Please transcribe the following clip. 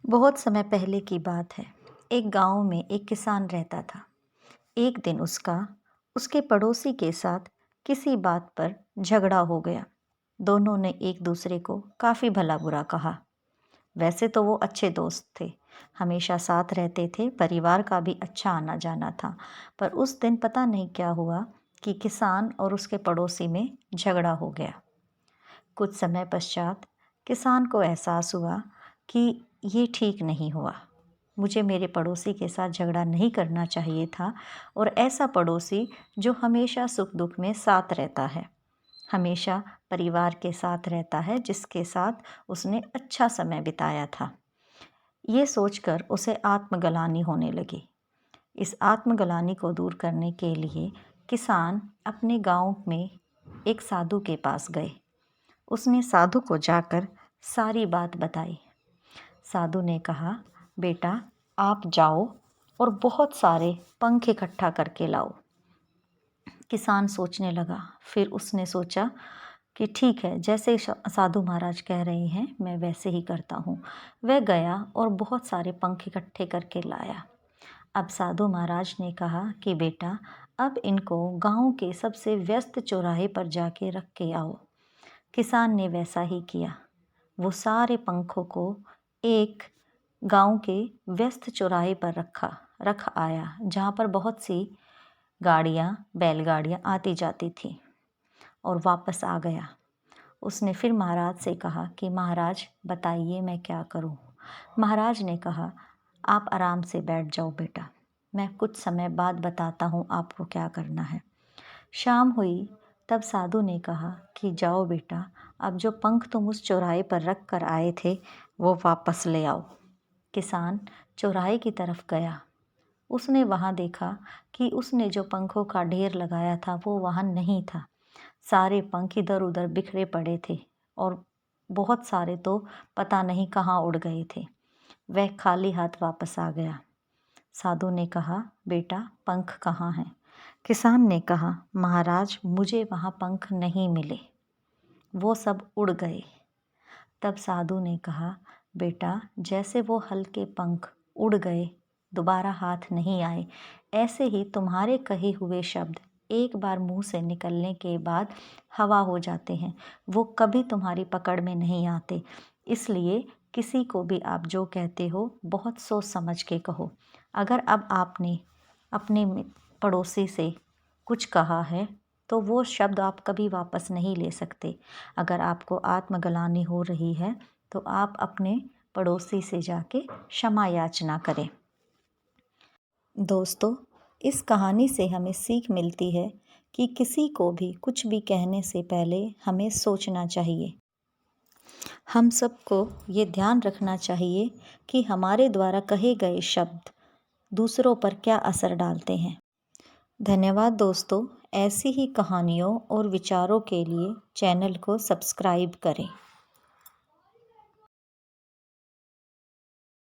बहुत समय पहले की बात है। एक गांव में एक किसान रहता था। एक दिन उसका उसके पड़ोसी के साथ किसी बात पर झगड़ा हो गया। दोनों ने एक दूसरे को काफ़ी भला बुरा कहा। वैसे तो वो अच्छे दोस्त थे, हमेशा साथ रहते थे, परिवार का भी अच्छा आना जाना था। पर उस दिन पता नहीं क्या हुआ कि किसान और उसके पड़ोसी में झगड़ा हो गया। कुछ समय पश्चात किसान को एहसास हुआ कि ये ठीक नहीं हुआ। मुझे मेरे पड़ोसी के साथ झगड़ा नहीं करना चाहिए था, और ऐसा पड़ोसी जो हमेशा सुख दुख में साथ रहता है, हमेशा परिवार के साथ रहता है, जिसके साथ उसने अच्छा समय बिताया था। ये सोचकर उसे आत्मग्लानि होने लगी। इस आत्मग्लानि को दूर करने के लिए किसान अपने गांव में एक साधु के पास गए। उसने साधु को जाकर सारी बात बताई। साधु ने कहा, बेटा आप जाओ और बहुत सारे पंख इकट्ठा करके लाओ। किसान सोचने लगा। फिर उसने सोचा कि ठीक है, जैसे साधु महाराज कह रहे हैं मैं वैसे ही करता हूँ। वह गया और बहुत सारे पंख इकट्ठे करके लाया। अब साधु महाराज ने कहा कि बेटा अब इनको गांव के सबसे व्यस्त चौराहे पर जाके रख के आओ। किसान ने वैसा ही किया। वो सारे पंखों को एक गांव के व्यस्त चौराहे पर रख आया, जहाँ पर बहुत सी गाड़ियाँ, बैलगाड़ियाँ आती जाती थी, और वापस आ गया। उसने फिर महाराज से कहा कि महाराज बताइए मैं क्या करूं। महाराज ने कहा, आप आराम से बैठ जाओ बेटा, मैं कुछ समय बाद बताता हूं आपको क्या करना है। शाम हुई तब साधु ने कहा कि जाओ बेटा, अब जो पंख तुम उस चौराहे पर रख कर आए थे वो वापस ले आओ। किसान चौराहे की तरफ गया। उसने वहाँ देखा कि उसने जो पंखों का ढेर लगाया था वो वहाँ नहीं था। सारे पंख इधर उधर बिखरे पड़े थे, और बहुत सारे तो पता नहीं कहाँ उड़ गए थे। वह खाली हाथ वापस आ गया। साधु ने कहा, बेटा पंख कहाँ हैं? किसान ने कहा, महाराज मुझे वहाँ पंख नहीं मिले, वो सब उड़ गए। तब साधु ने कहा, बेटा जैसे वो हल्के पंख उड़ गए, दोबारा हाथ नहीं आए, ऐसे ही तुम्हारे कहे हुए शब्द एक बार मुंह से निकलने के बाद हवा हो जाते हैं, वो कभी तुम्हारी पकड़ में नहीं आते। इसलिए किसी को भी आप जो कहते हो बहुत सोच समझ के कहो। अगर अब आपने अपने पड़ोसी से कुछ कहा है तो वो शब्द आप कभी वापस नहीं ले सकते। अगर आपको आत्मग्लानि हो रही है तो आप अपने पड़ोसी से जाके क्षमा याचना करें। दोस्तों, इस कहानी से हमें सीख मिलती है कि किसी को भी कुछ भी कहने से पहले हमें सोचना चाहिए। हम सबको ये ध्यान रखना चाहिए कि हमारे द्वारा कहे गए शब्द दूसरों पर क्या असर डालते हैं। धन्यवाद दोस्तों। ऐसी ही कहानियों और विचारों के लिए चैनल को सब्सक्राइब करें।